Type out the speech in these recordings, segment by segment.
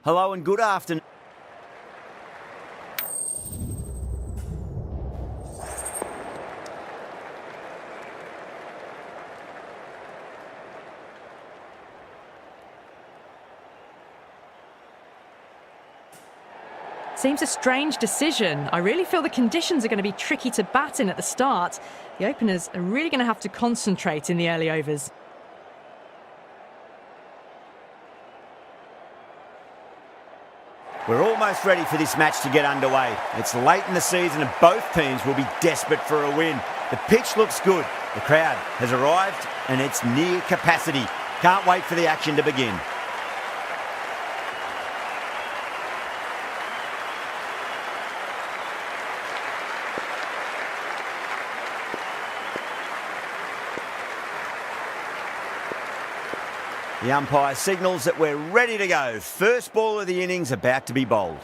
Hello and good afternoon. Seems a strange decision. I really feel the conditions are going to be tricky to bat in at the start. The openers are really going to have to concentrate in the early overs. We're almost ready for this match to get underway. It's late in the season and both teams will be desperate for a win. The pitch looks good. The crowd has arrived and it's near capacity. Can't wait for the action to begin. The umpire signals that we're ready to go. First ball of the innings about to be bowled.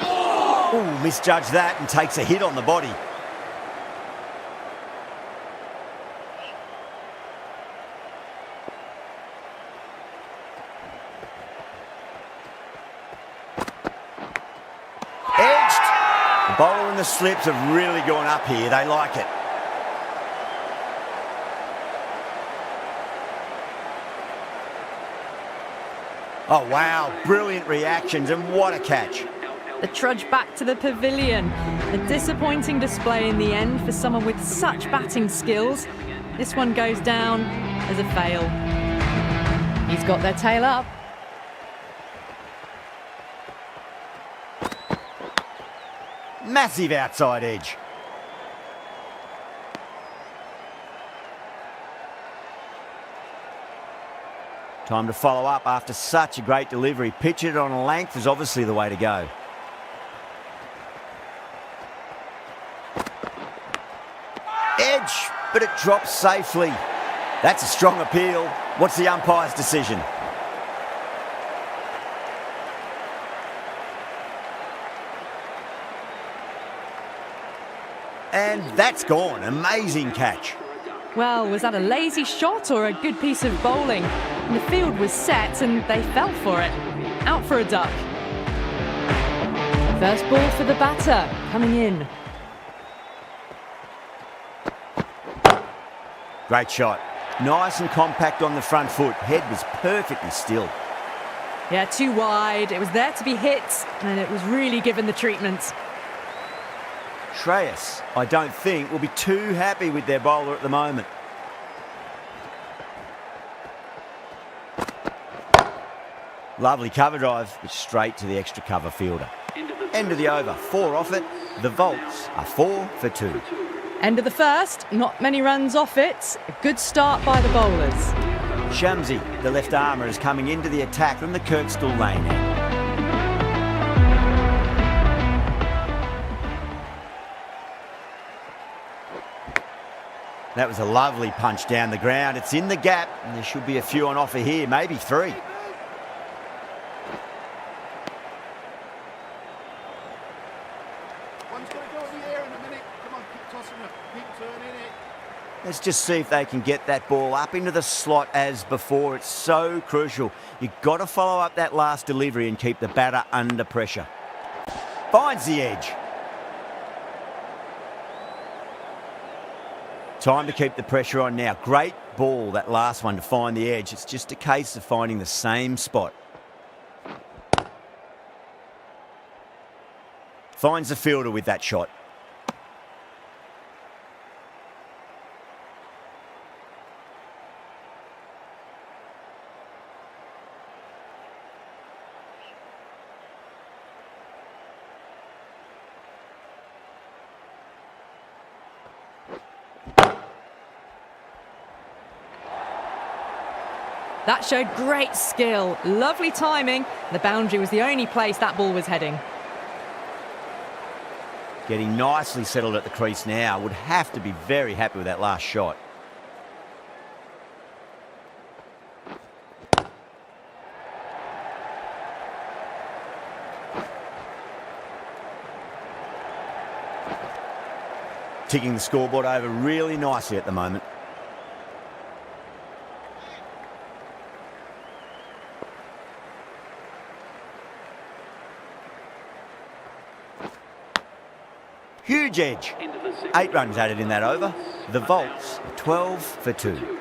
Ooh, misjudged that and takes a hit on the body. Edged. The bowler and the slips have really gone up here. They like it. Oh, wow, brilliant reactions and what a catch. The trudge back to the pavilion. A disappointing display in the end for someone with such batting skills. This one goes down as a fail. He's got their tail up. Massive outside edge. Time to follow up after such a great delivery. Pitch it on a length is obviously the way to go. Edge, but it drops safely. That's a strong appeal. What's the umpire's decision? And that's gone. Amazing catch. Well, was that a lazy shot or a good piece of bowling? The field was set and they fell for it. Out for a duck. First ball for the batter, coming in. Great shot. Nice and compact on the front foot. Head was perfectly still. Yeah, too wide. It was there to be hit and it was really given the treatment. Shreyas, I don't think, will be too happy with their bowler at the moment. Lovely cover drive, but straight to the extra cover fielder. End of the over, 4 off it. The Volts are 4 for 2. End of the first, not many runs off it. A good start by the bowlers. Shamsi, the left armour, is coming into the attack from the Kirkstall lane end. That was a lovely punch down the ground. It's in the gap, and there should be a few on offer here, maybe 3. One's going to go in the air in a minute. Come on, keep tossing it, keep turning it. Let's just see if they can get that ball up into the slot as before. It's so crucial. You've got to follow up that last delivery and keep the batter under pressure. Finds the edge. Time to keep the pressure on now. Great ball, that last one, to find the edge. It's just a case of finding the same spot. Finds the fielder with that shot. That showed great skill, lovely timing. The boundary was the only place that ball was heading. Getting nicely settled at the crease now. Would have to be very happy with that last shot. Ticking the scoreboard over really nicely at the moment. Huge edge. 8 runs added in that over. The Volts are 12 for 2.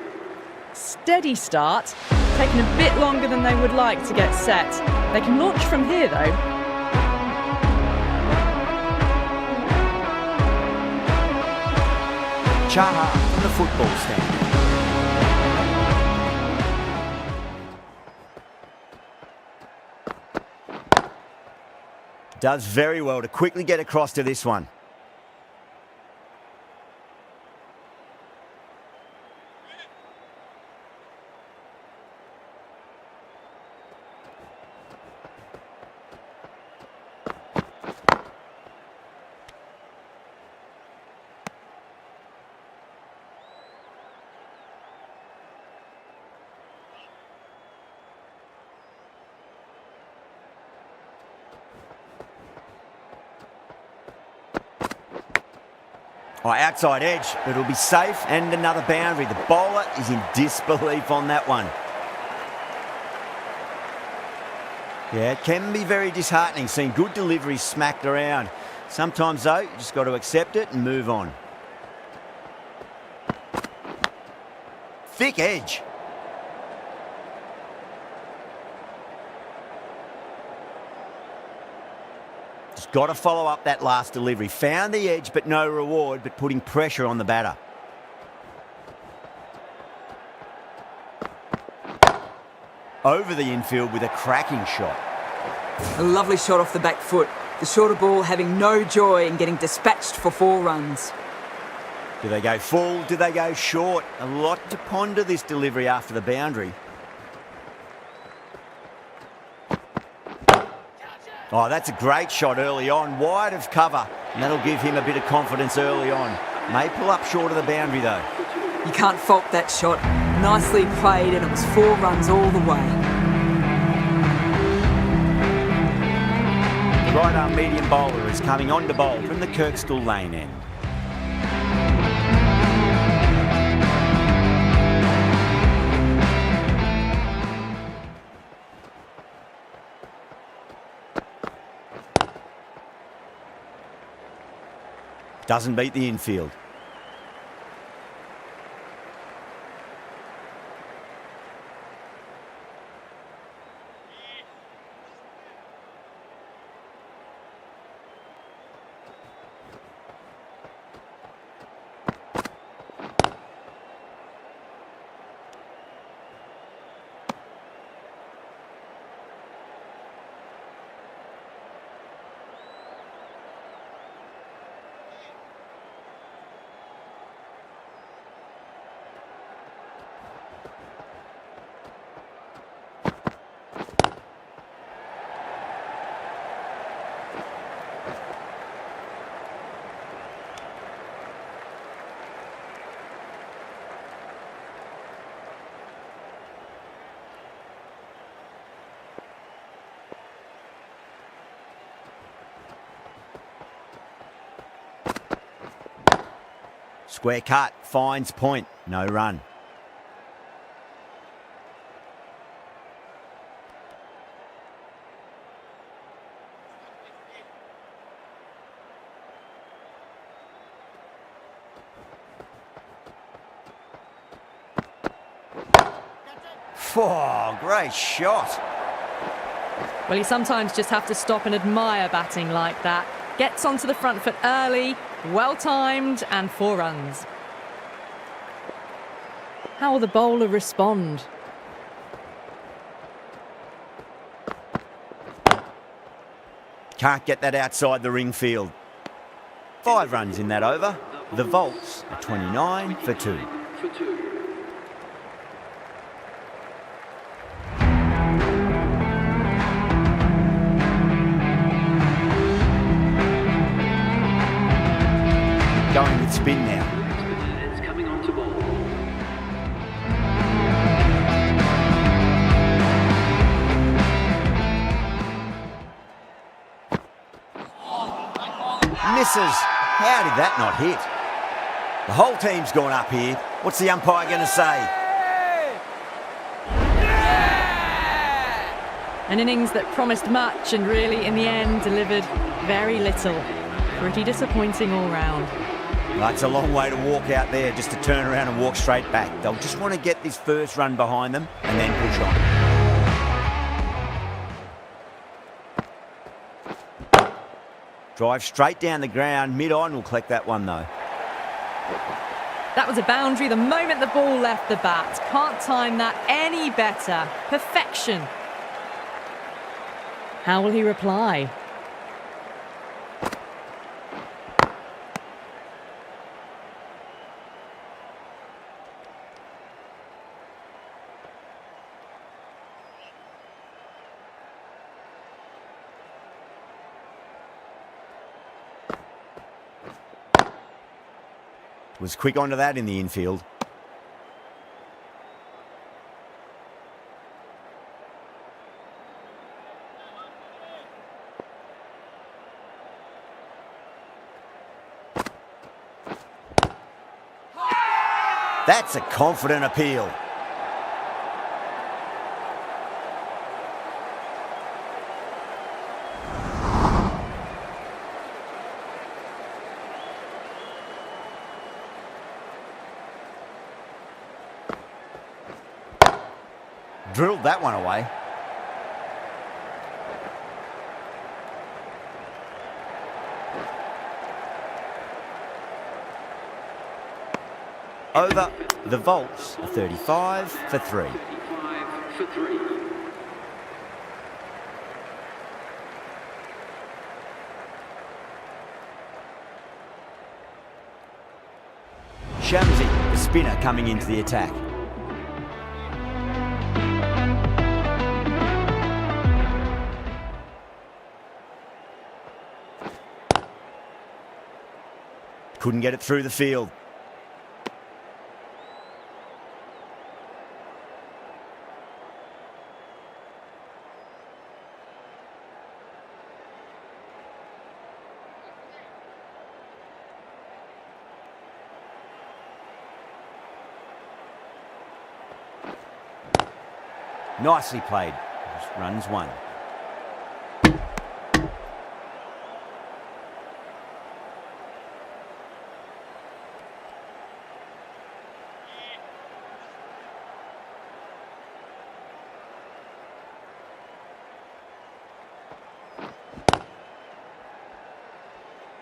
Steady start, taking a bit longer than they would like to get set. They can launch from here though. Chaha from the football stand. Does very well to quickly get across to this one. Oh, outside edge, but it'll be safe and another boundary. The bowler is in disbelief on that one. Yeah, it can be very disheartening seeing good deliveries smacked around. Sometimes though, you just got to accept it and move on. Thick edge. Just got to follow up that last delivery. Found the edge, but no reward, but putting pressure on the batter. Over the infield with a cracking shot. A lovely shot off the back foot. The shorter ball having no joy in getting dispatched for 4 runs. Do they go full? Do they go short? A lot to ponder this delivery after the boundary. Oh, that's a great shot early on, wide of cover, and that'll give him a bit of confidence early on. May pull up short of the boundary though. You can't fault that shot. Nicely played, and it was 4 runs all the way. The right-arm medium bowler is coming on to bowl from the Kirkstall lane end. Doesn't beat the infield. Square cut, finds point, no run. Oh, great shot. Well, you sometimes just have to stop and admire batting like that. Gets onto the front foot early, well-timed, and 4 runs. How will the bowler respond? Can't get that outside the ring field. 5 runs in that over. The Volts are 29 for 2. Going with spin now. It's coming on to ball. Misses. How did that not hit? The whole team's gone up here. What's the umpire going to say? An innings that promised much and really, in the end, delivered very little. Pretty disappointing all round. That's a long way to walk out there just to turn around and walk straight back. They'll just want to get this first run behind them and then push on. Drive straight down the ground, mid-on, will collect that one though. That was a boundary the moment the ball left the bat. Can't time that any better. Perfection. How will he reply? Was quick onto that in the infield. That's a confident appeal. Drilled that one away. Over the Volts, a 35 for 3. 35 for 3. Shamsi, the spinner, coming into the attack. Couldn't get it through the field. Nicely played. Just runs one.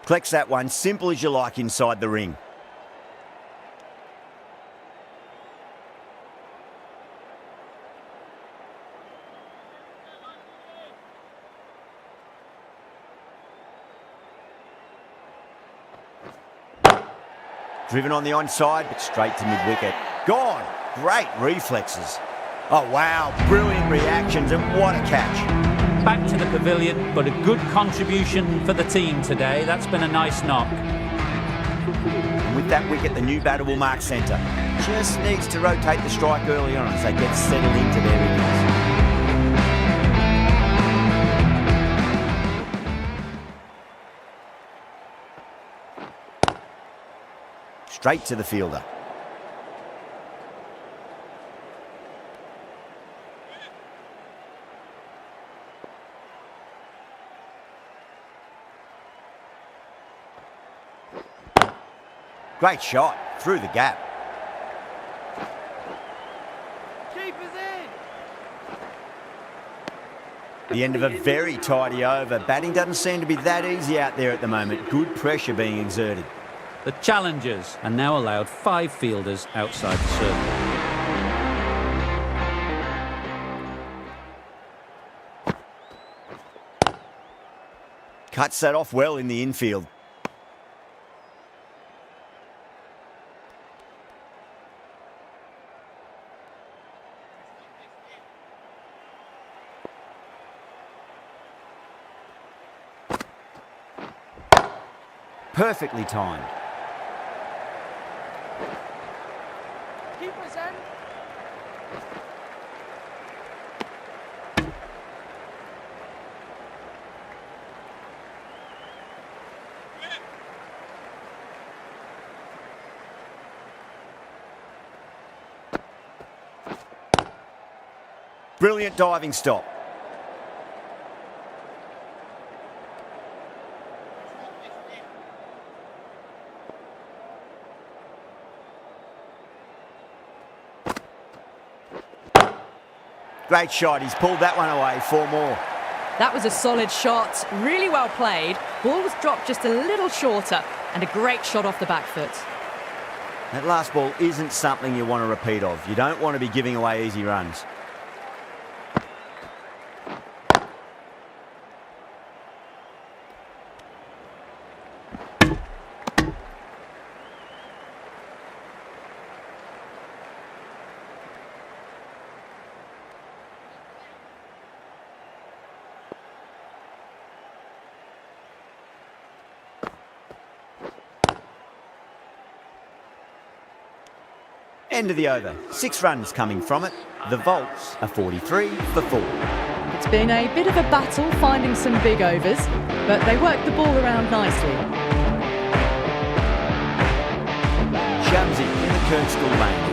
Collects that one, simple as you like inside the ring. Driven on the onside, but straight to mid-wicket. Gone! Great reflexes. Oh, wow. Brilliant reactions, and what a catch. Back to the pavilion, but a good contribution for the team today. That's been a nice knock. And with that wicket, the new batter will mark centre. Just needs to rotate the strike early on as they get settled into their innings. Straight to the fielder. Great shot, through the gap. Keeper's in! The end of a very tidy over. Batting doesn't seem to be that easy out there at the moment. Good pressure being exerted. The challengers are now allowed 5 fielders outside the circle. Cuts that off well in the infield. Perfectly timed. Keeper's in! Brilliant diving stop. Great shot. He's pulled that one away. 4 more. That was a solid shot, really well played. Ball was dropped just a little shorter, and a great shot off the back foot. That last ball isn't something you want to repeat of. You don't want to be giving away easy runs. End of the over. 6 runs coming from it. The Volts are 43 for 4. It's been a bit of a battle finding some big overs, but they worked the ball around nicely. Shamsi in the Kirkstall lane.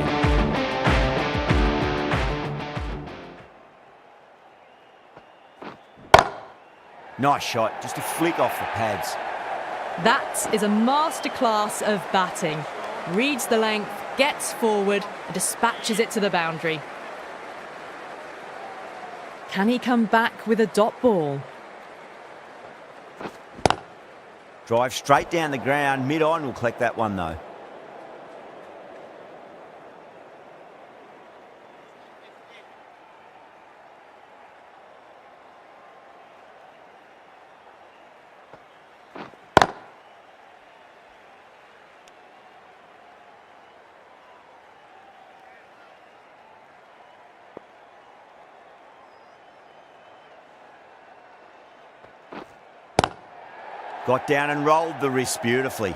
Nice shot, just a flick off the pads. That is a masterclass of batting. Reads the length, gets forward and dispatches it to the boundary. Can he come back with a dot ball? Drive straight down the ground. Mid-on will collect that one though. Got down and rolled the wrist beautifully.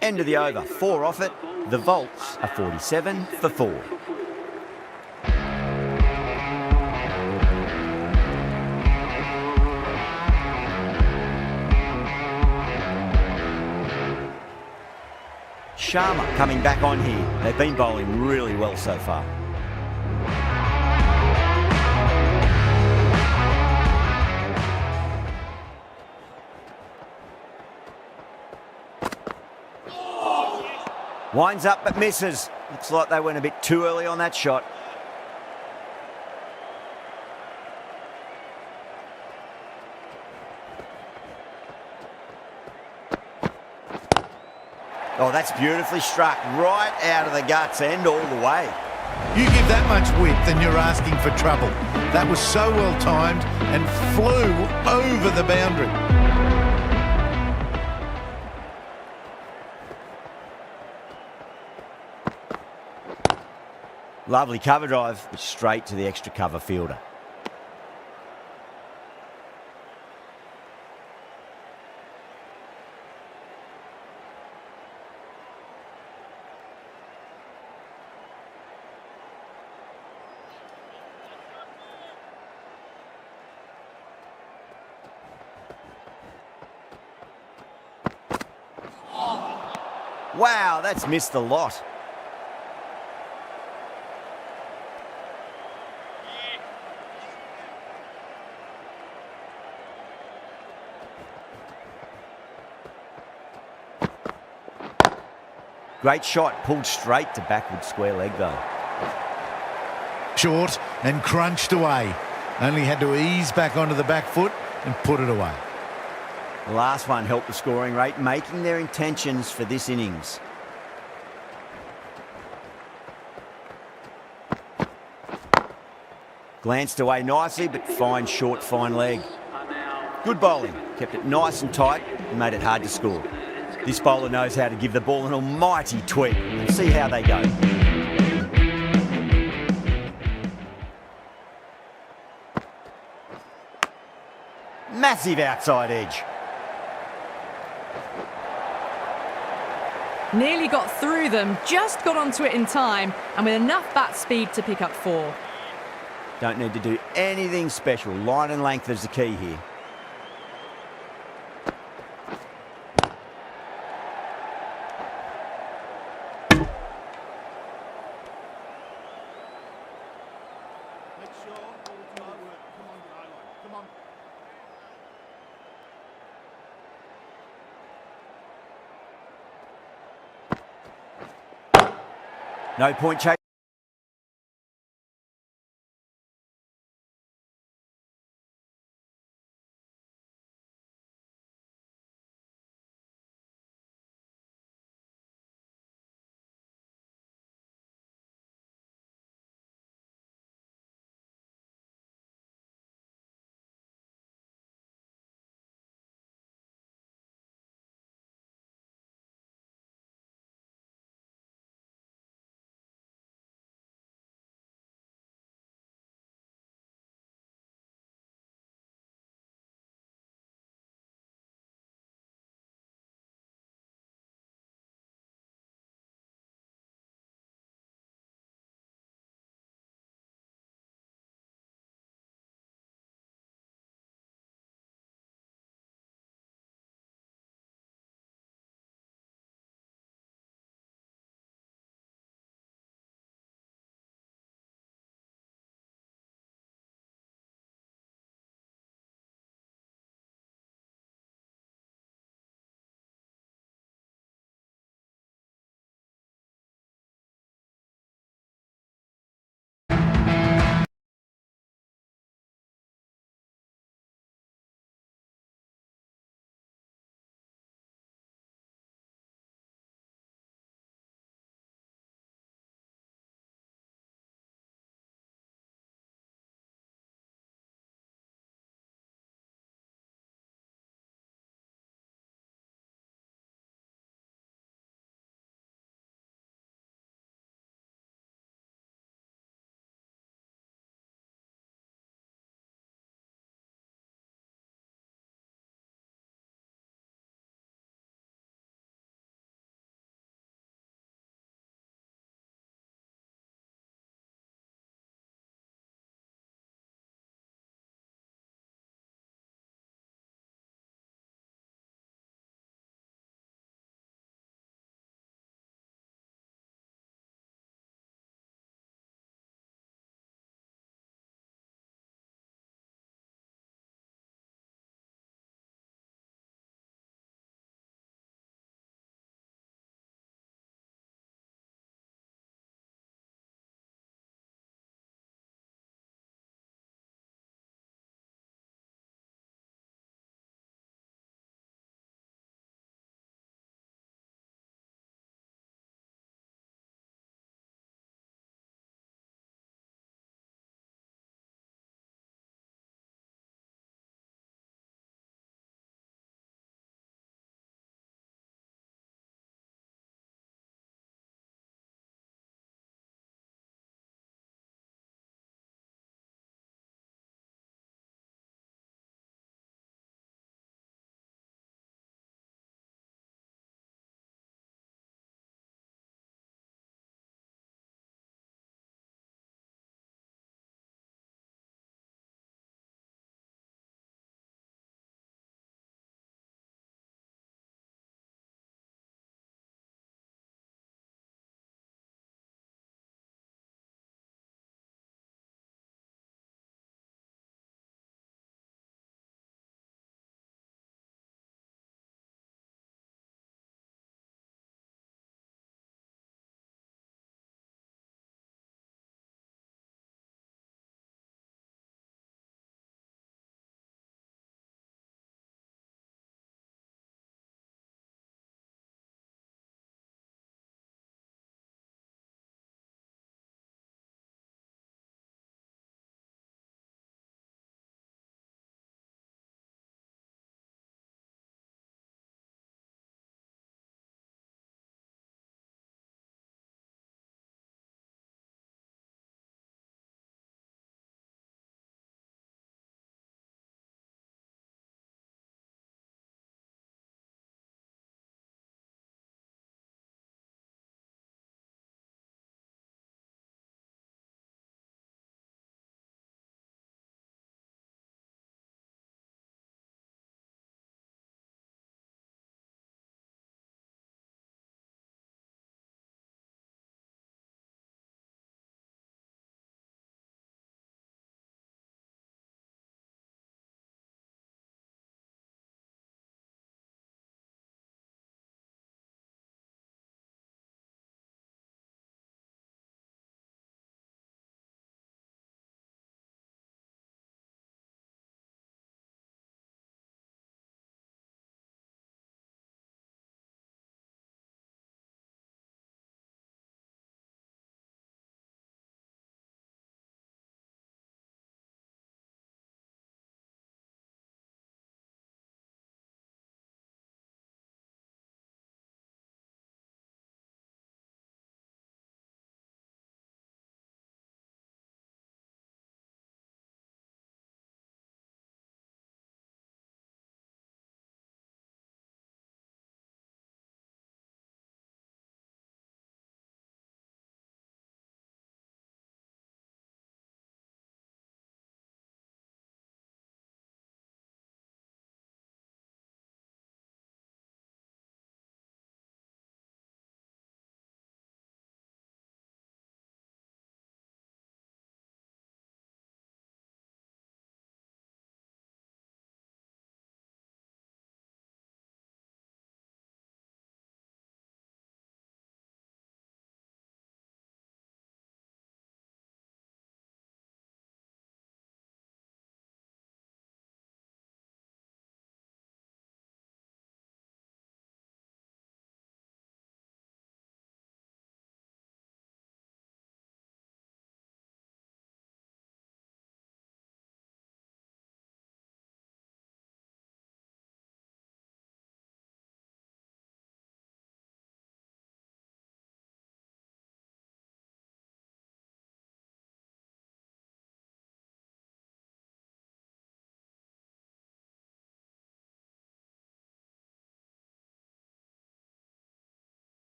End of the over. 4 off it. The Volts are 47 for 4. Sharma coming back on here. They've been bowling really well so far. Winds up but misses. Looks like they went a bit too early on that shot. Oh, that's beautifully struck. Right out of the guts and all the way. You give that much width and you're asking for trouble. That was so well timed and flew over the boundary. Lovely cover drive, but straight to the extra cover fielder. Wow, that's missed a lot. Great shot, pulled straight to backward square leg though. Short and crunched away. Only had to ease back onto the back foot and put it away. The last one helped the scoring rate, making their intentions for this innings. Glanced away nicely, but fine short, fine leg. Good bowling, kept it nice and tight and made it hard to score. This bowler knows how to give the ball an almighty tweak. Let's see how they go. Massive outside edge. Nearly got through them, just got onto it in time, and with enough bat speed to pick up 4. Don't need to do anything special. Line and length is the key here. No point chasing.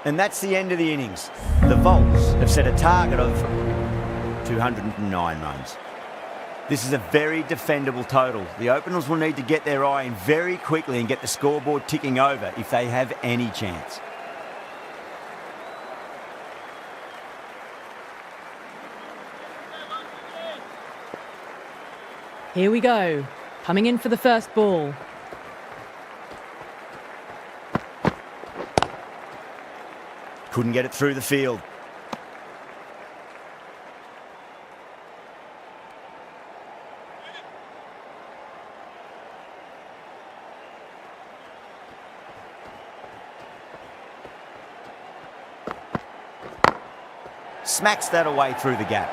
And that's the end of the innings. The Volts have set a target of 209 runs. This is a very defendable total. The openers will need to get their eye in very quickly and get the scoreboard ticking over if they have any chance. Here we go. Coming in for the first ball. Couldn't get it through the field. Smacks that away through the gap.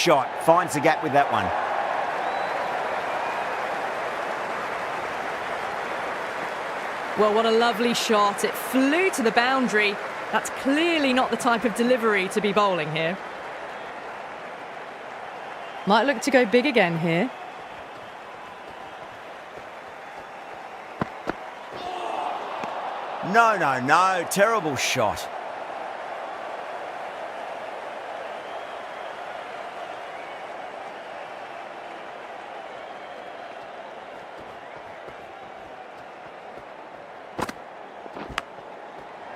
shot. Finds the gap with that one. Well, what a lovely shot. It flew to the boundary. That's clearly not the type of delivery to be bowling here. Might look to go big again here. No, no, no. Terrible shot.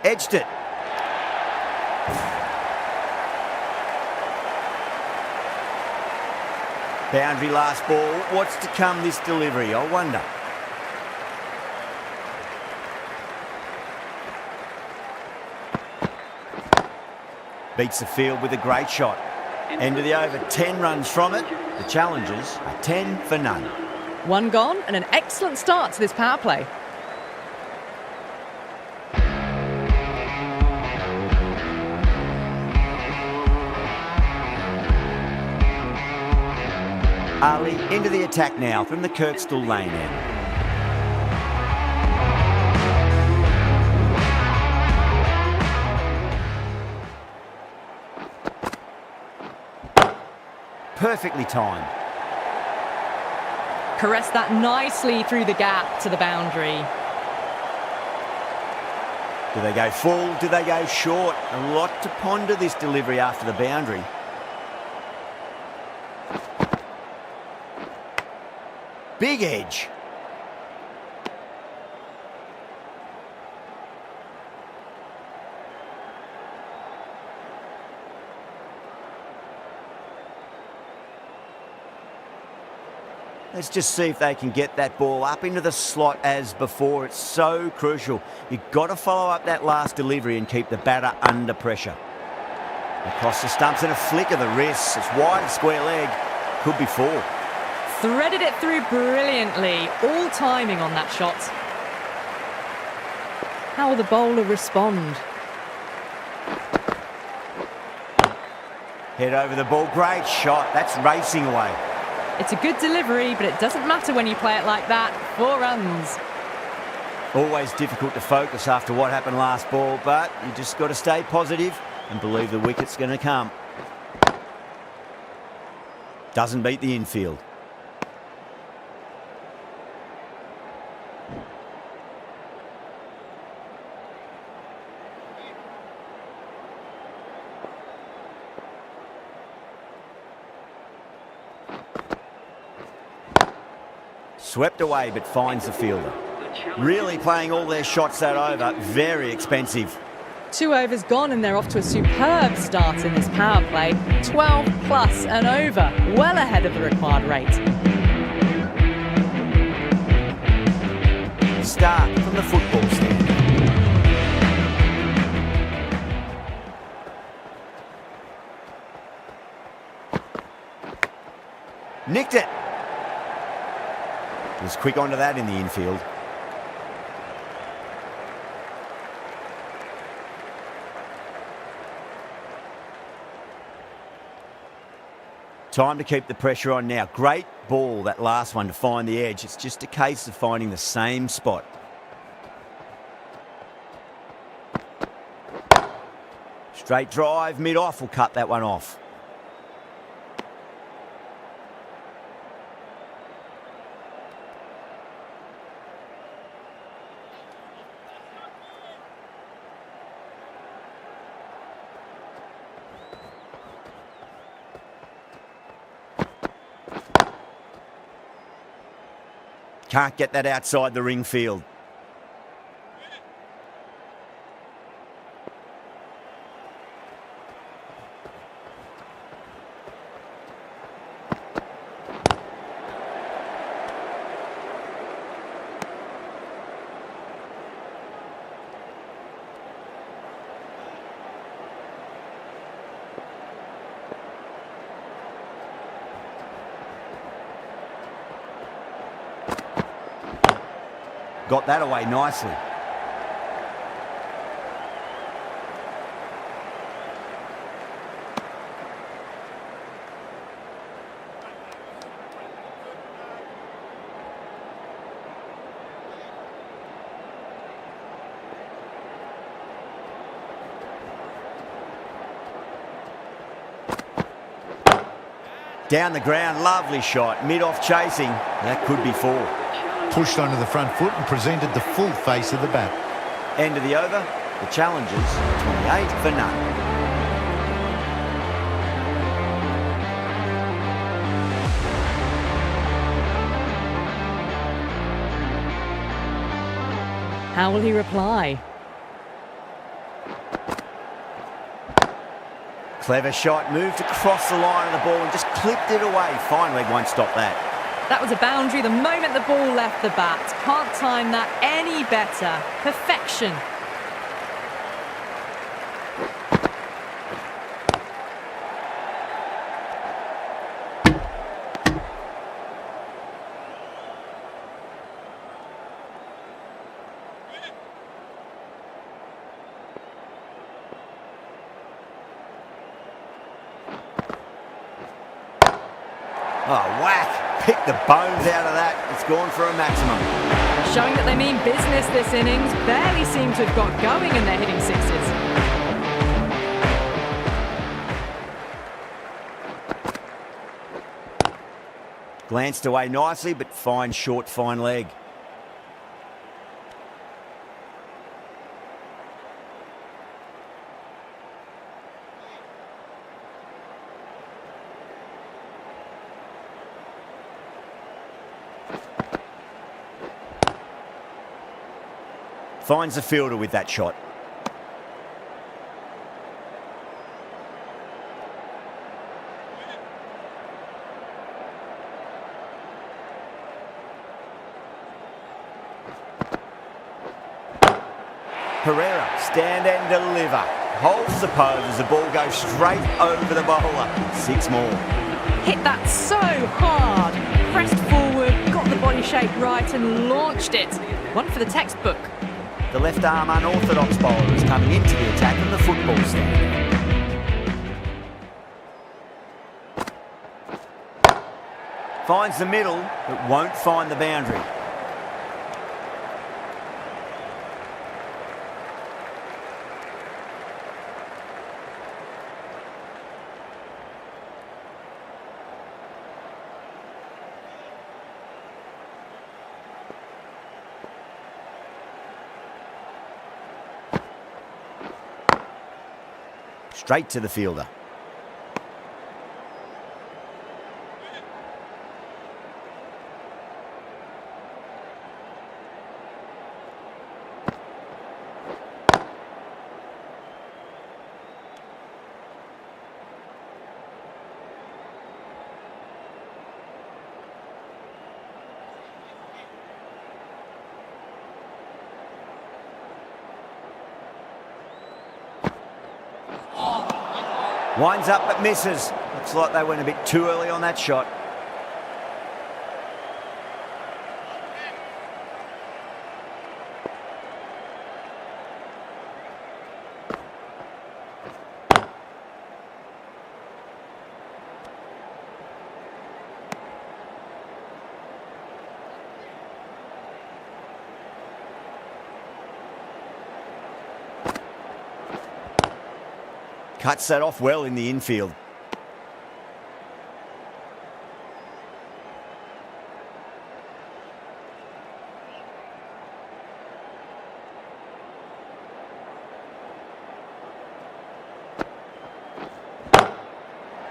Edged it. Boundary last ball. What's to come this delivery, I wonder. Beats the field with a great shot. End of the over, 10 runs from it. The challengers are 10 for none. One gone and an excellent start to this power play. Ali into the attack now from the Kirkstall lane end. Perfectly timed. Caressed that nicely through the gap to the boundary. Do they go full? Do they go short? A lot to ponder this delivery after the boundary. Big edge. Let's just see if they can get that ball up into the slot as before. It's so crucial. You've got to follow up that last delivery and keep the batter under pressure. Across the stumps and a flick of the wrist. It's wide of square leg. Could be 4. Threaded it through brilliantly. All timing on that shot. How will the bowler respond? Head over the ball. Great shot. That's racing away. It's a good delivery, but it doesn't matter when you play it like that. 4 runs. Always difficult to focus after what happened last ball, but you just got to stay positive and believe the wicket's going to come. Doesn't beat the infield. Swept away, but finds the fielder. Really playing all their shots that over. Very expensive. 2 overs gone and they're off to a superb start in this power play. 12 plus and over. Well ahead of the required rate. Start from the football stand. Nicked it. Was quick onto that in the infield. Time to keep the pressure on now. Great ball, that last one, to find the edge. It's just a case of finding the same spot. Straight drive, mid-off will cut that one off. Can't get that outside the ring field. Got that away nicely. Down the ground, lovely shot. Mid-off chasing. That could be 4. Pushed onto the front foot and presented the full face of the bat. End of the over. The challengers, 28 for none. How will he reply? Clever shot, moved across the line of the ball and just clipped it away. Fine leg won't stop that. That was a boundary the moment the ball left the bat. Can't time that any better. Perfection. Oh, whack. Pick the bones out of that. It's gone for a maximum. Showing that they mean business this innings. Barely seem to have got going and they're hitting sixes. Glanced away nicely, but fine short, fine leg. Finds the fielder with that shot. Pereira, stand and deliver. Holds the pose as the ball goes straight over the bowler. 6 more. Hit that so hard. Pressed forward, got the body shape right and launched it. One for the textbook. The left arm unorthodox bowler is coming into the attack on the football stand. Finds the middle, but won't find the boundary. Straight to the fielder. Winds up but misses. Looks like they went a bit too early on that shot. Cuts that off well in the infield.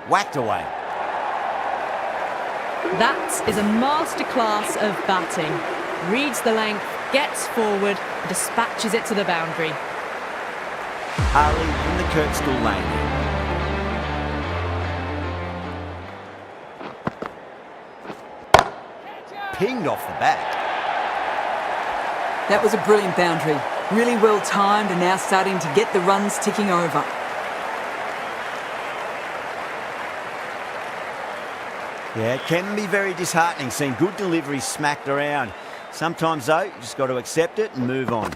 Whacked away. That is a masterclass of batting. Reads the length, gets forward, dispatches it to the boundary. Ali in the Kirkstall lane. Pinged off the bat. That was a brilliant boundary. Really well timed and now starting to get the runs ticking over. Yeah, it can be very disheartening seeing good deliveries smacked around. Sometimes though, you just got to accept it and move on.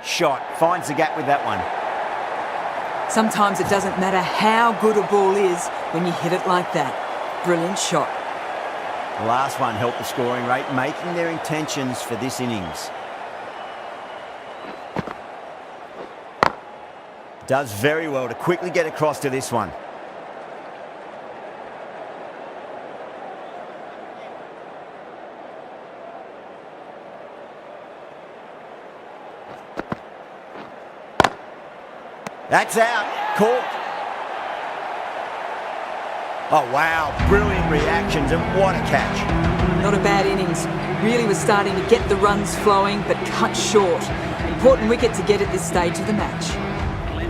Shot, finds the gap with that one. Sometimes it doesn't matter how good a ball is when you hit it like that. Brilliant shot. The last one helped the scoring rate, making their intentions for this innings. Does very well to quickly get across to this one. That's out. Caught. Oh, wow. Brilliant reactions, and what a catch. Not a bad innings. Really was starting to get the runs flowing, but cut short. Important wicket to get at this stage of the match.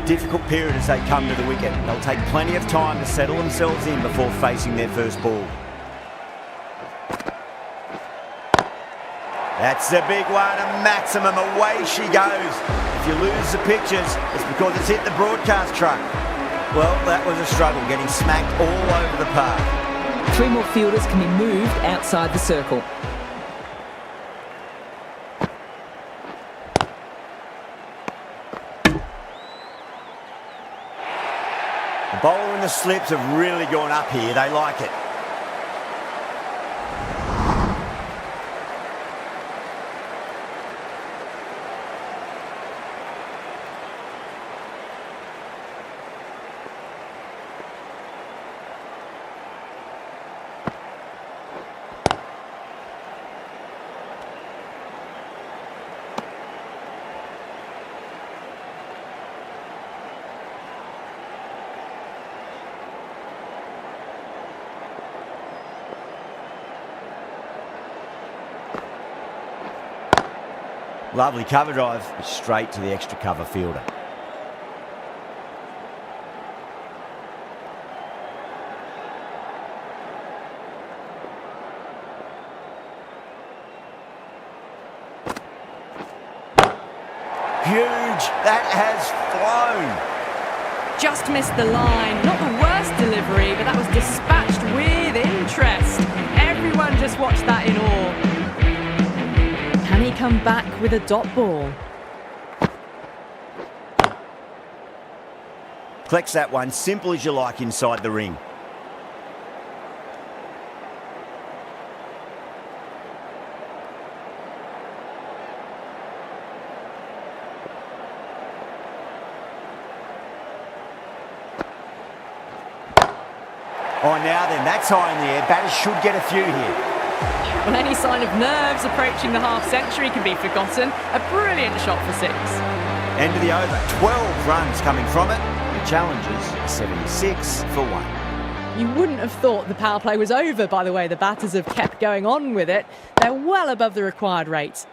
Difficult period as they come to the wicket. They'll take plenty of time to settle themselves in before facing their first ball. That's a big one, a maximum. Away she goes. If you lose the pictures, it's because it's hit the broadcast truck. Well, that was a struggle, getting smacked all over the park. 3 more fielders can be moved outside the circle. The bowler and the slips have really gone up here. They like it. Lovely cover drive, straight to the extra cover fielder. Huge, that has flown. Just missed the line. Not the worst delivery, but that was dispatched with interest. Everyone just watched that in awe. Can he come back with a dot ball? Collects that one, simple as you like inside the ring. Oh, now then, that's high in the air. Batters should get a few here. Well, any sign of nerves approaching the half-century can be forgotten. A brilliant shot for 6. End of the over, 12 runs coming from it. The challengers are 76 for 1. You wouldn't have thought the power play was over by the way the batters have kept going on with it. They're well above the required rate.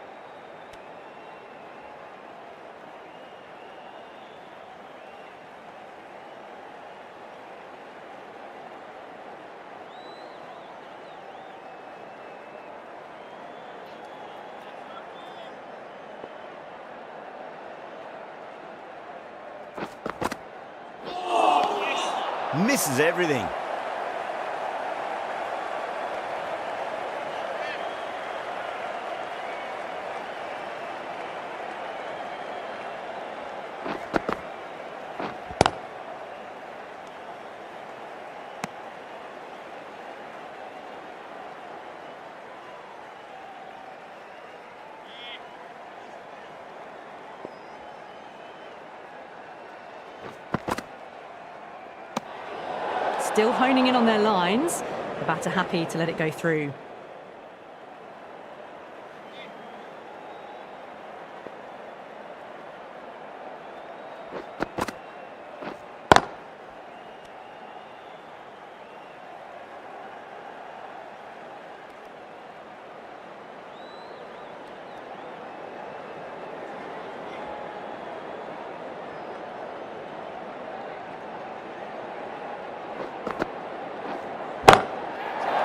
Misses everything. Still honing in on their lines. The batter happy to let it go through.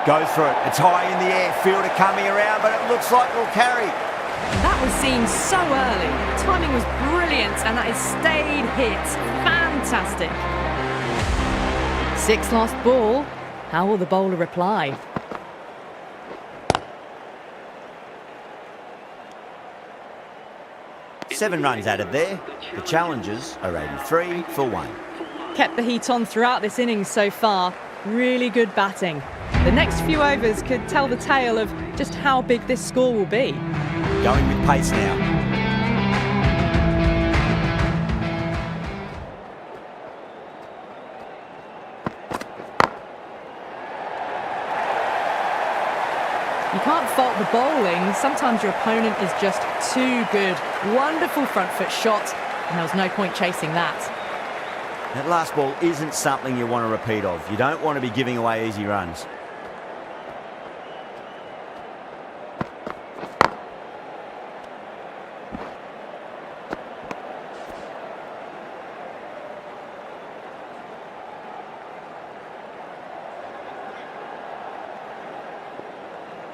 Goes for it. It's high in the air. Fielder coming around, but it looks like it'll carry. That was seen so early. Timing was brilliant, and that is stayed hit. Fantastic. 6 lost ball. How will the bowler reply? Seven runs added there. The challengers are 83 for 1. kept the heat on throughout this innings so far. Really good batting. The next few overs could tell the tale of just how big this score will be. Going with pace now. You can't fault the bowling. Sometimes your opponent is just too good. Wonderful front foot shot, and there was no point chasing that. That last ball isn't something you want to repeat of. You don't want to be giving away easy runs.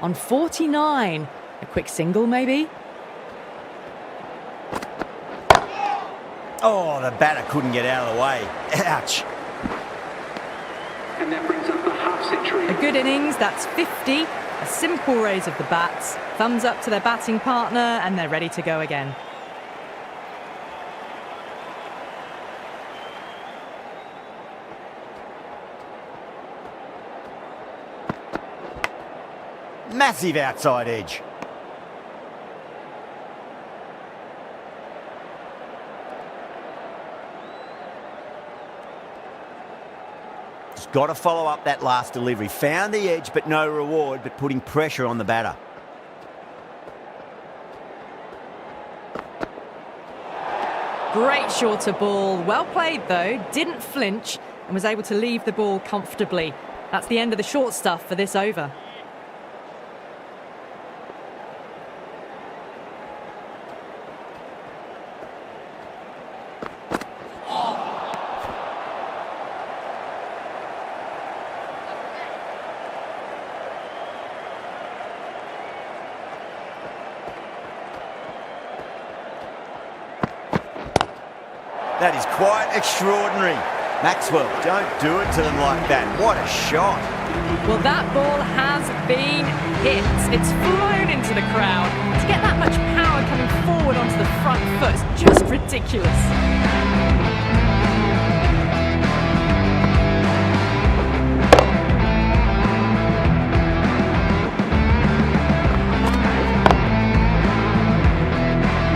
On 49, a quick single maybe? Oh, the batter couldn't get out of the way. Ouch. And that brings up the half century. A good innings, that's 50. A simple raise of the bats. Thumbs up to their batting partner, and they're ready to go again. Massive outside edge. Just got to follow up that last delivery. Found the edge, but no reward, but putting pressure on the batter. Great shorter ball. Well played, though. Didn't flinch and was able to leave the ball comfortably. That's the end of the short stuff for this over. That is quite extraordinary. Maxwell, don't do it to them like that. What a shot. Well, that ball has been hit. It's flown into the crowd. To get that much power coming forward onto the front foot is just ridiculous.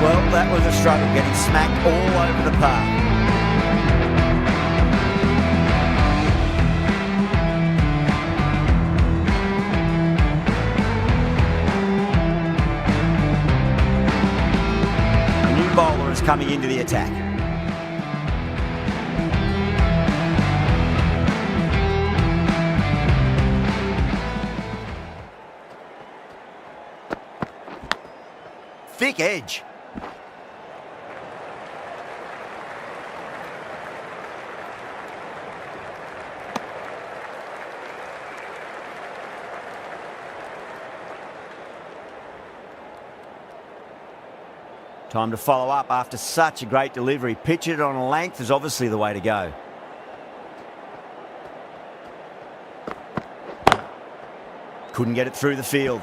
Well, that was a struggle, getting smacked all over the park. A new bowler is coming into the attack. Thick edge. Time to follow up after such a great delivery. Pitch it on a length is obviously the way to go. Couldn't get it through the field.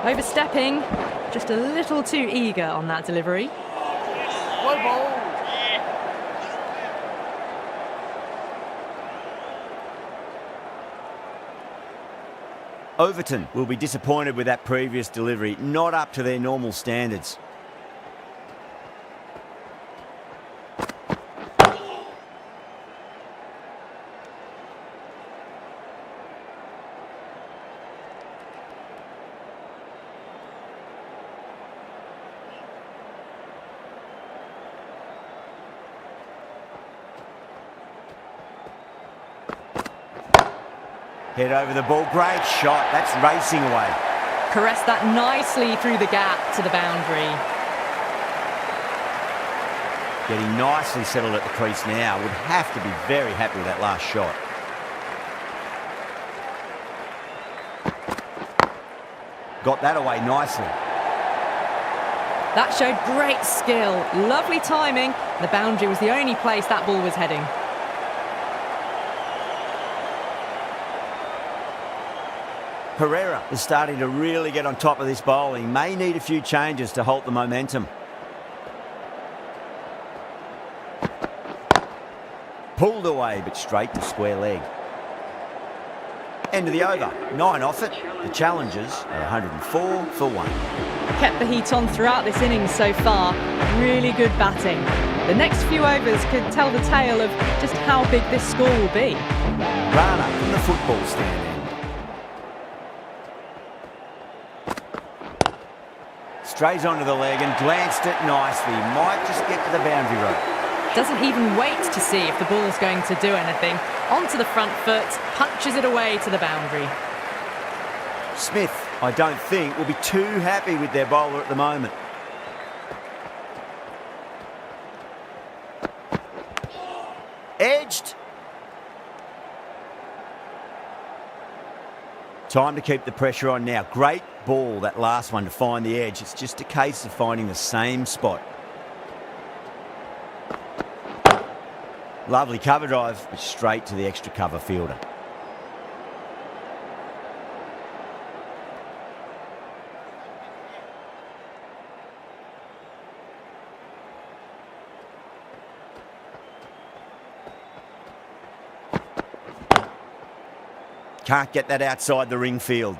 Overstepping, just a little too eager on that delivery. Overton will be disappointed with that previous delivery, not up to their normal standards. Head over the ball, great shot, that's racing away. Caressed that nicely through the gap to the boundary. Getting nicely settled at the crease now, would have to be very happy with that last shot. Got that away nicely. That showed great skill, lovely timing. The boundary was the only place that ball was heading. Pereira is starting to really get on top of this bowl. He may need a few changes to halt the momentum. Pulled away, but straight to square leg. End of the over. 9 off it. The challengers are 104 for 1. Kept the heat on throughout this innings so far. Really good batting. The next few overs could tell the tale of just how big this score will be. Rana from the football stand end. Strays onto the leg and glanced it nicely. Might just get to the boundary rope. Doesn't even wait to see if the ball's going to do anything. Onto the front foot, punches it away to the boundary. Smith, I don't think, will be too happy with their bowler at the moment. Edged. Time to keep the pressure on now. Great ball, that last one, to find the edge. It's just a case of finding the same spot. Lovely cover drive, but straight to the extra cover fielder. Can't get that outside the ring field.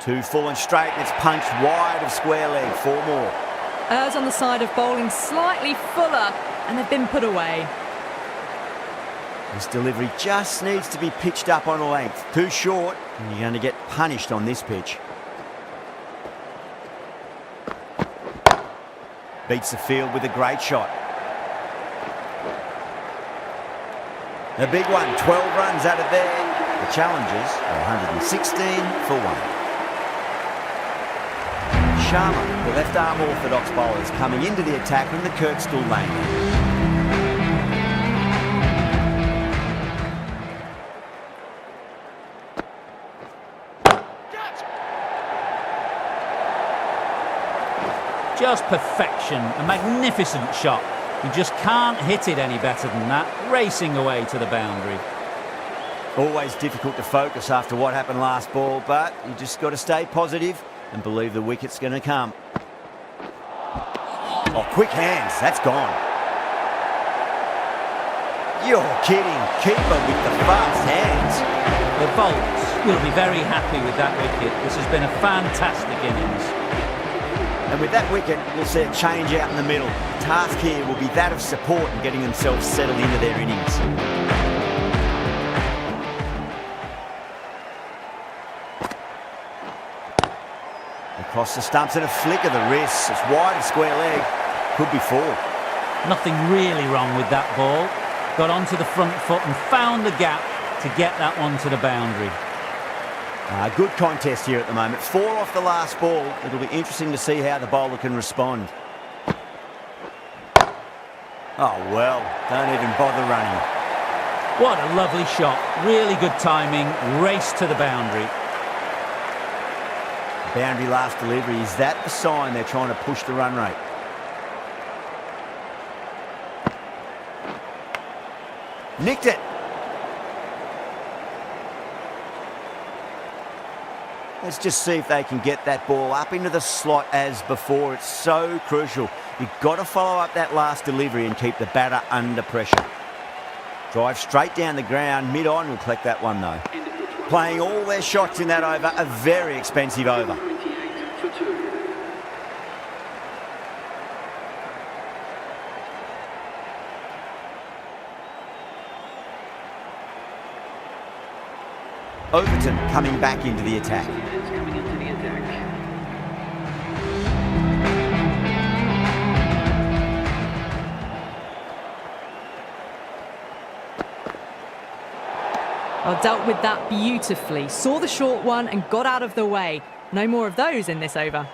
Two full and straight, and it's punched wide of square leg. 4 more. Errs on the side of bowling slightly fuller, and they've been put away. This delivery just needs to be pitched up on a length. Too short, and you're going to get punished on this pitch. Beats the field with a great shot. A big one, 12 runs out of there. The challengers are 116 for 1. Sharma, the left-arm orthodox bowlers, coming into the attack from the Kirkstall lane. Just perfection, a magnificent shot. You just can't hit it any better than that, racing away to the boundary. Always difficult to focus after what happened last ball, but you just got to stay positive and believe the wicket's going to come. Oh, quick hands, that's gone. You're kidding, keeper with the fast hands. The Bolts will be very happy with that wicket. This has been a fantastic innings. And with that wicket, we'll see a change out in the middle. The task here will be that of support and getting themselves settled into their innings. Across the stumps and a flick of the wrist. It's wide of square leg. Could be 4. Nothing really wrong with that ball. Got onto the front foot and found the gap to get that one to the boundary. Good contest here at the moment. 4 off the last ball. It'll be interesting to see how the bowler can respond. Oh, well, don't even bother running. What a lovely shot. Really good timing. Race to the boundary. Boundary last delivery. Is that the sign they're trying to push the run rate? Nicked it. Let's just see if they can get that ball up into the slot as before. It's so crucial. You've got to follow up that last delivery and keep the batter under pressure. Drive straight down the ground. Mid-on will collect that one though. Playing all their shots in that over. A very expensive over. Overton coming back into the attack. Well, dealt with that beautifully. Saw the short one and got out of the way. No more of those in this over.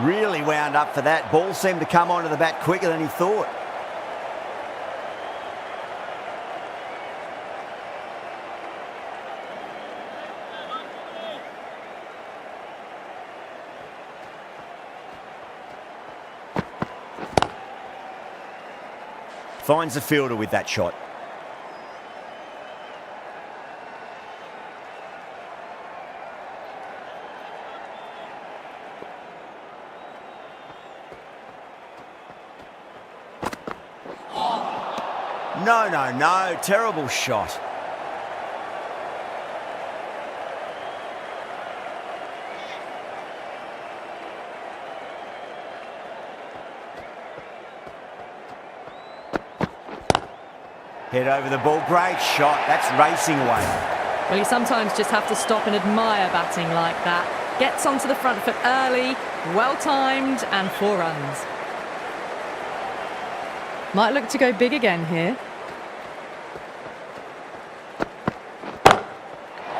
Really wound up for that. Ball seemed to come onto the bat quicker than he thought. Finds the fielder with that shot. No. Terrible shot. Head over the ball. Great shot. That's racing away. Well, you sometimes just have to stop and admire batting like that. Gets onto the front foot early, well-timed, and 4 runs. Might look to go big again here.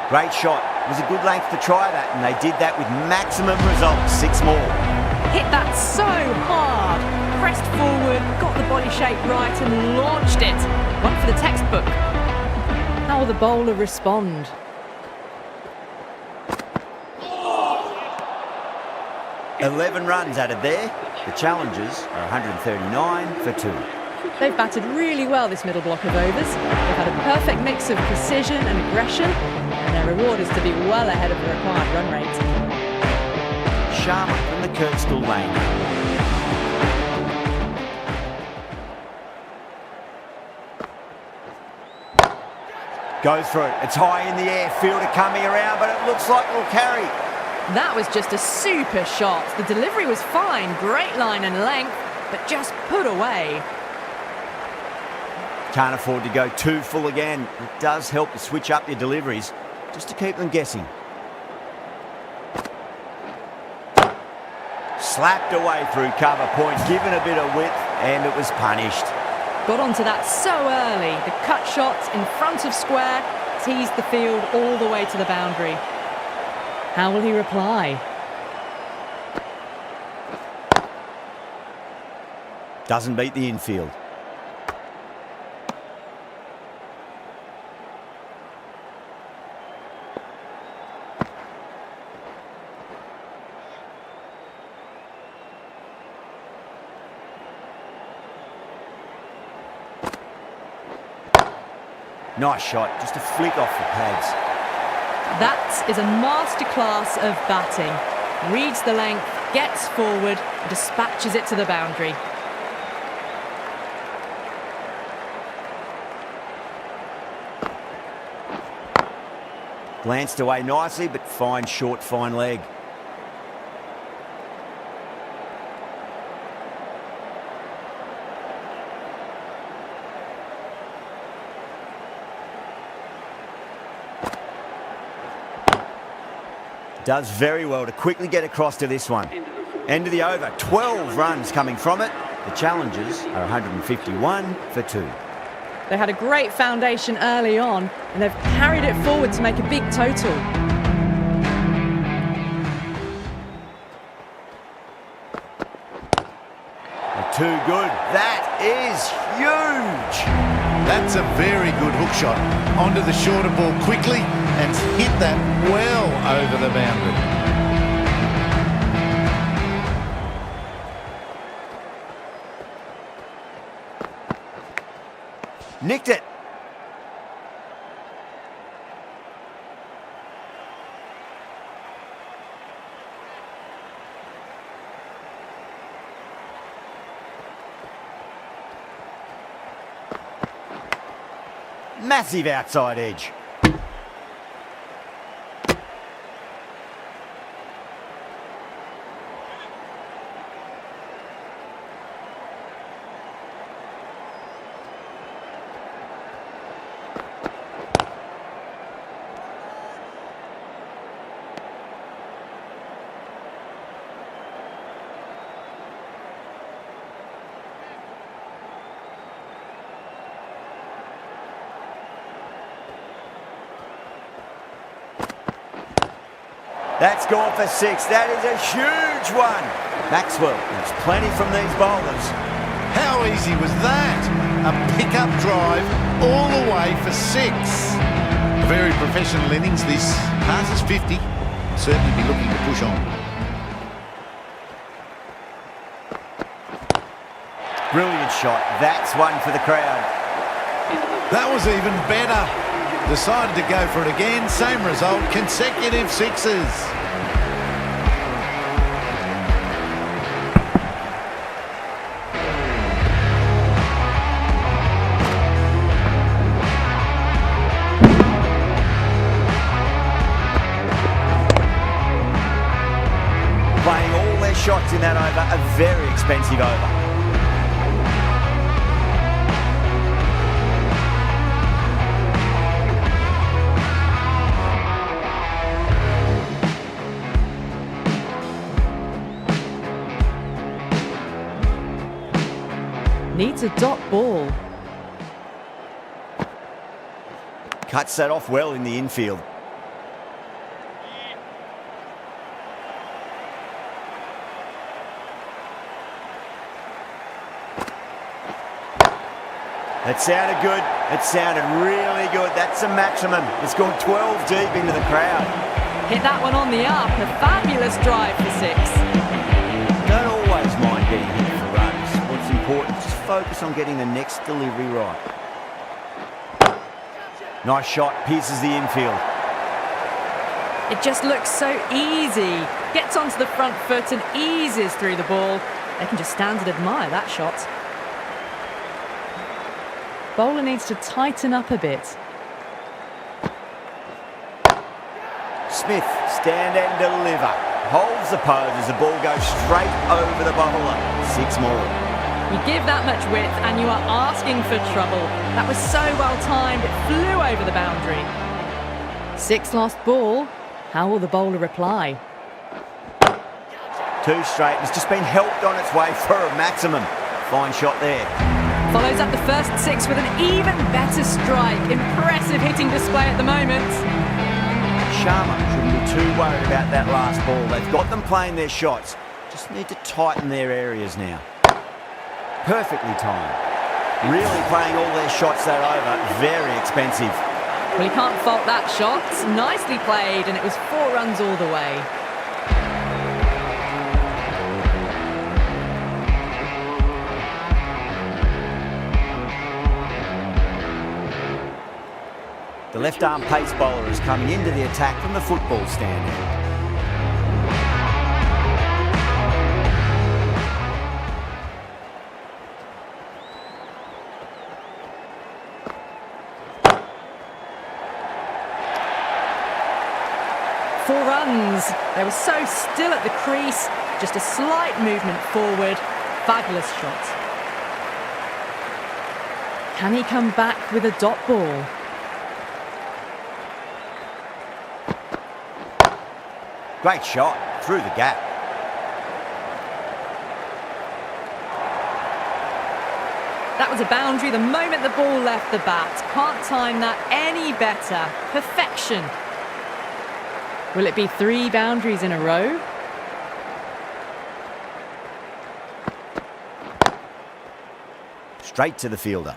Great shot. It was a good length to try that, and they did that with maximum results. 6 more. Hit that so hard. Pressed forward, got the body shape right and launched it. One for the textbook. How will the bowler respond? $11 runs added there. The challengers are 139 for 2. They've batted really well this middle block of overs. They've had a perfect mix of precision and aggression, and their reward is to be well ahead of the required run rate. Sharma from the Kirkstall lane. Goes for it. It's high in the air. Fielder coming around, but it looks like it'll carry. That was just a super shot. The delivery was fine, great line and length, but just put away. Can't afford to go too full again. It does help to switch up your deliveries, just to keep them guessing. Slapped away through cover point, given a bit of width, and it was punished. Got onto that so early. The cut shot in front of square teased the field all the way to the boundary. How will he reply? Doesn't beat the infield. Nice shot, just a flick off the pads. That is a masterclass of batting. Reads the length, gets forward, and dispatches it to the boundary. Glanced away nicely, but fine short, fine leg. Does very well to quickly get across to this one. End of the over. 12 runs coming from it. The challengers are 151 for 2. They had a great foundation early on, and they've carried it forward to make a big total. They're too good. That is huge. That's a very good hook shot. Onto the shorter ball quickly and hit that well over the boundary. Nicked it. Massive outside edge. That's gone for 6. That is a huge one. Maxwell has plenty from these bowlers. How easy was that? A pickup drive all the way for 6. A very professional innings this. Passes 50. Certainly be looking to push on. Brilliant shot. That's one for the crowd. That was even better. Decided to go for it again. Same result. Consecutive 6s. Playing all their shots in that over, a very expensive over. Needs a dot ball. Cuts that off well in the infield. That sounded good. It sounded really good. That's a maximum. It's gone 12 deep into the crowd. Hit that one on the up. A fabulous drive for 6. Don't always mind getting hit for runs. What's important is just focus on getting the next delivery right. Nice shot. Pierces the infield. It just looks so easy. Gets onto the front foot and eases through the ball. They can just stand and admire that shot. Bowler needs to tighten up a bit. Smith, stand and deliver. Holds the pose as the ball goes straight over the bowler. 6 more. You give that much width and you are asking for trouble. That was so well timed, it flew over the boundary. 6 lost ball. How will the bowler reply? 2 straight. It's just been helped on its way for a maximum. Fine shot there. Follows up the first 6 with an even better strike. Impressive hitting display at the moment. Sharma shouldn't be too worried about that last ball. They've got them playing their shots. Just need to tighten their areas now. Perfectly timed. Really playing all their shots that over. Very expensive. Well, you can't fault that shot. Nicely played, and it was 4 runs all the way. The left-arm pace bowler is coming into the attack from the football stand. 4 runs. They were so still at the crease. Just a slight movement forward. Fabulous shot. Can he come back with a dot ball? Great shot through the gap. That was a boundary the moment the ball left the bat. Can't time that any better. Perfection. Will it be 3 boundaries in a row? Straight to the fielder.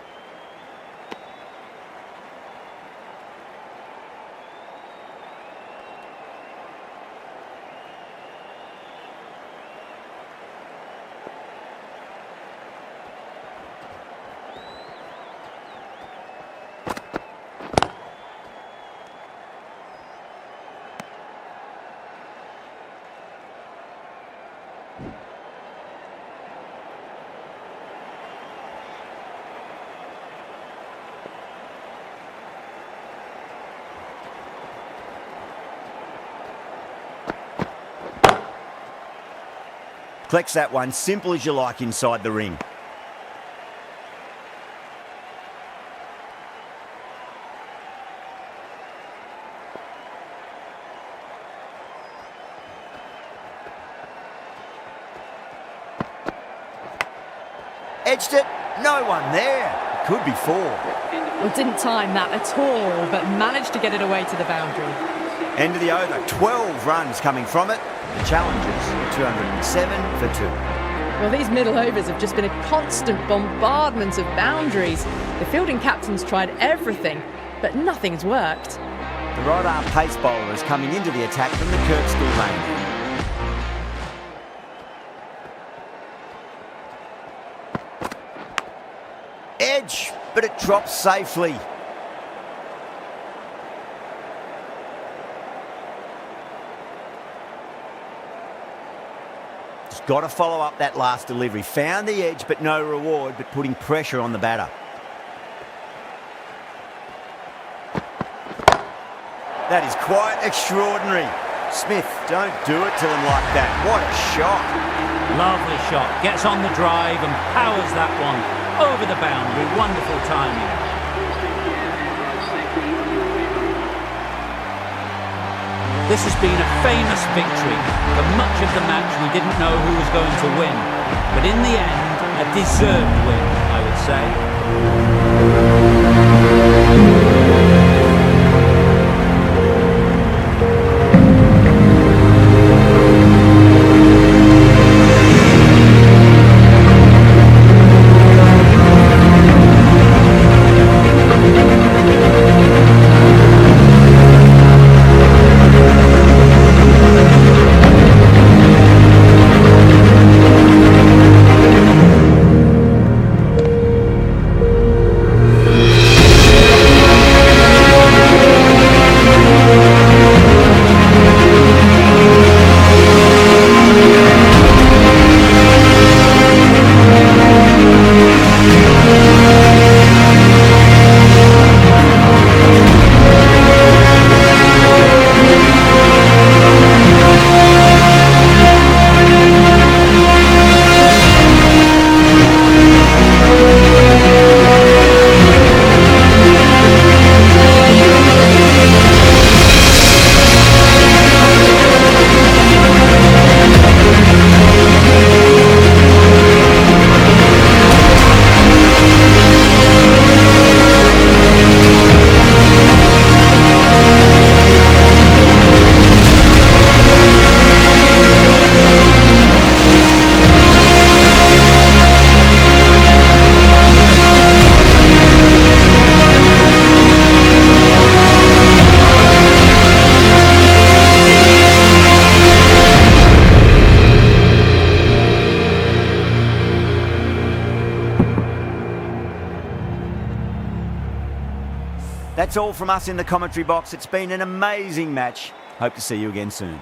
Collects that one, simple as you like inside the ring. Edged it, no one there. Could be 4. Well, didn't time that at all, but managed to get it away to the boundary. End of the over, 12 runs coming from it. The challengers, 207 for 2. Well, these middle overs have just been a constant bombardment of boundaries. The fielding captains tried everything, but nothing's worked. The right-arm pace bowler is coming into the attack from the Kirkstall lane. Edge, but it drops safely. Just got to follow up that last delivery. Found the edge, but no reward, but putting pressure on the batter. That is quite extraordinary. Smith, don't do it to them like that. What a shot. Lovely shot. Gets on the drive and powers that one over the boundary. Wonderful timing. This has been a famous victory. For much of the match, we didn't know who was going to win. But in the end, a deserved win, I would say. That's all from us in the commentary box. It's been an amazing match. Hope to see you again soon.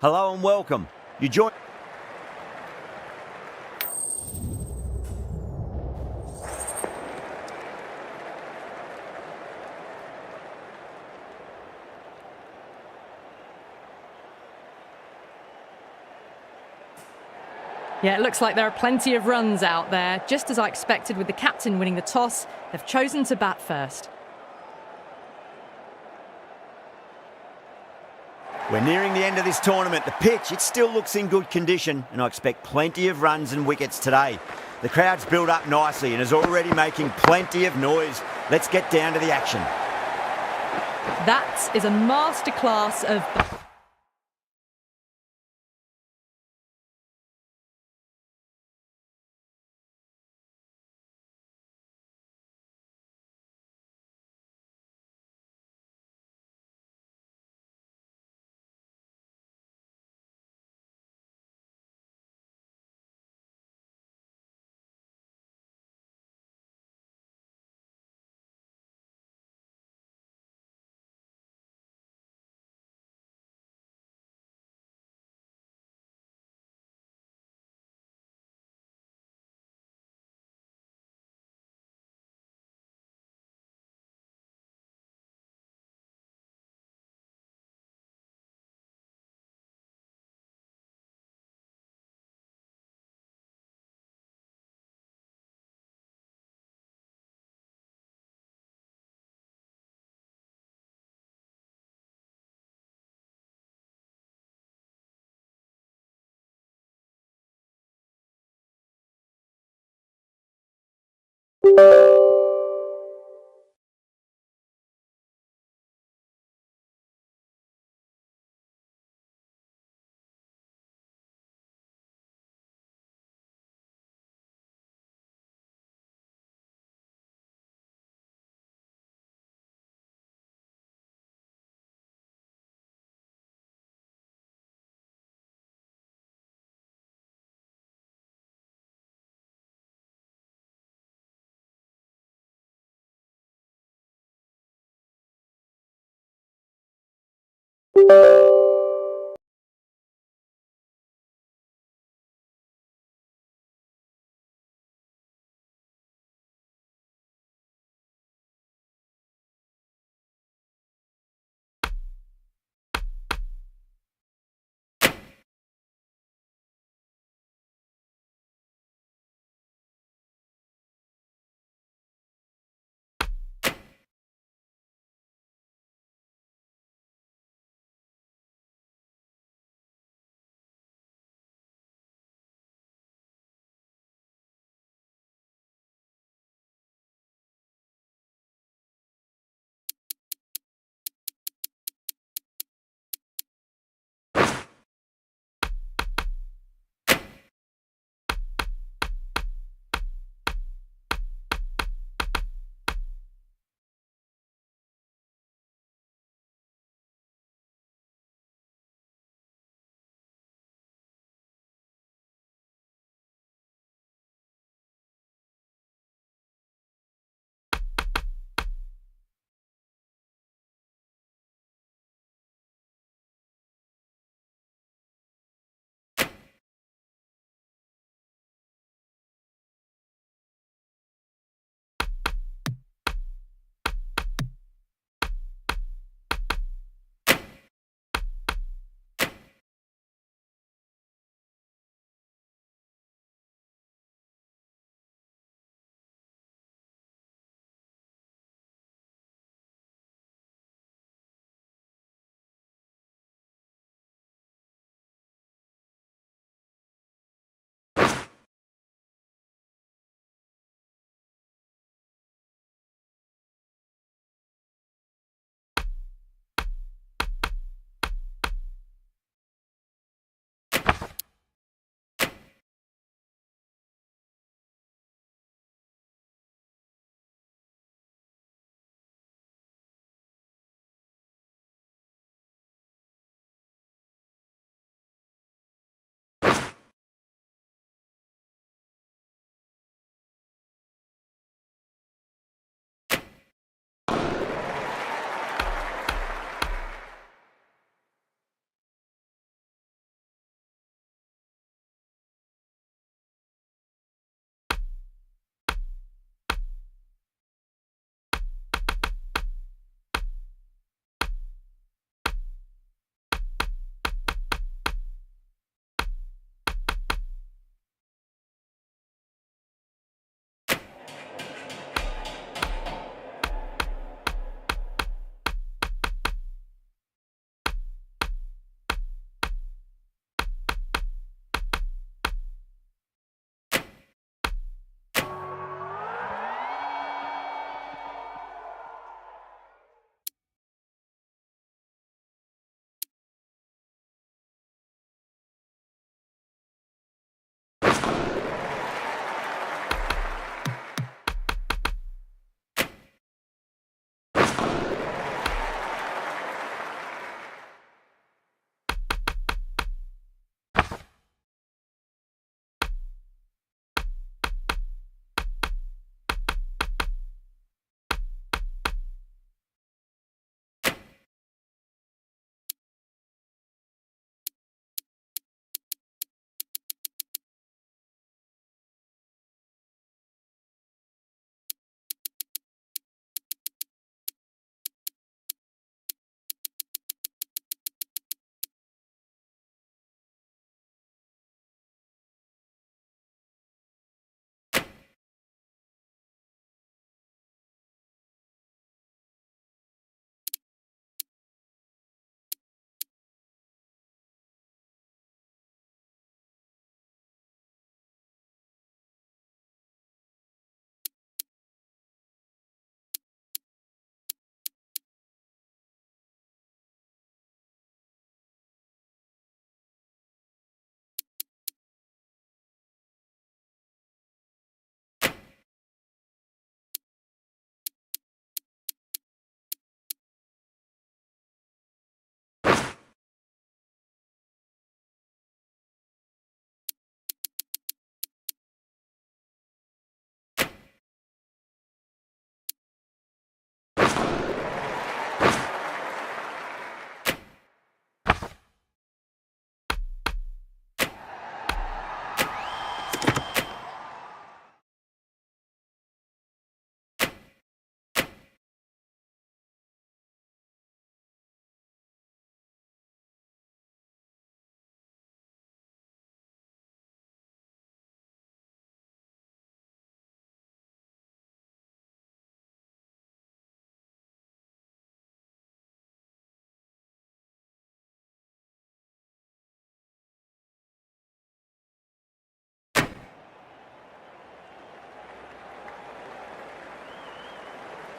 Hello and welcome. You join. Yeah, it looks like there are plenty of runs out there. Just as I expected with the captain winning the toss, they've chosen to bat first. We're nearing the end of this tournament. The pitch, it still looks in good condition, and I expect plenty of runs and wickets today. The crowd's built up nicely and is already making plenty of noise. Let's get down to the action. That is a masterclass of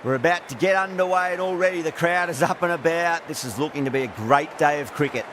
We're about to get underway and already the crowd is up and about. This is looking to be a great day of cricket.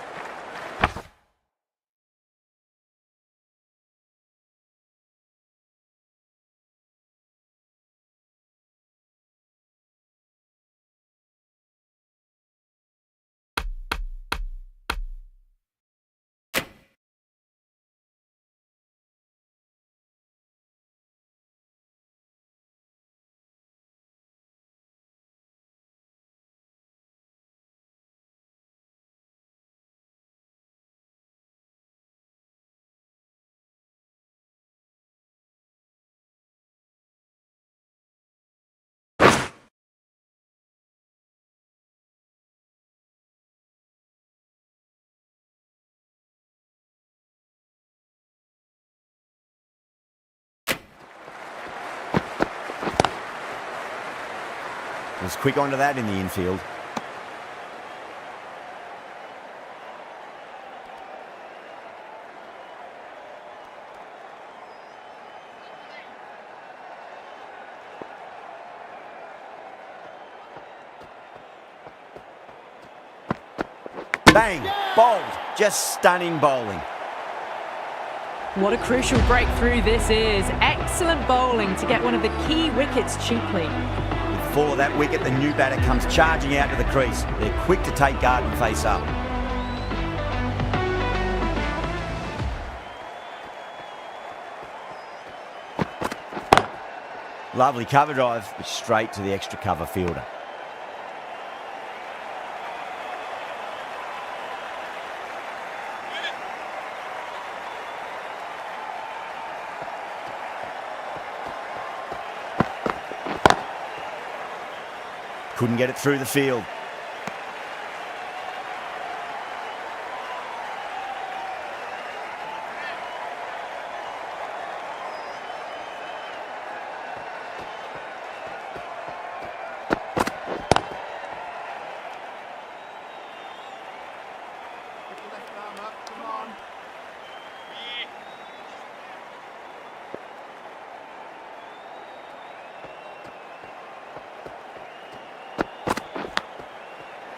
Was quick onto that in the infield. Bang! Bowled. Just stunning bowling. What a crucial breakthrough this is. Excellent bowling to get one of the key wickets cheaply. Fall of that wicket, the new batter comes charging out to the crease. They're quick to take guard and face up. Lovely cover drive, but straight to the extra cover fielder. Couldn't get it through the field.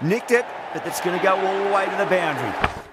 Nicked it, but that's going to go all the way to the boundary.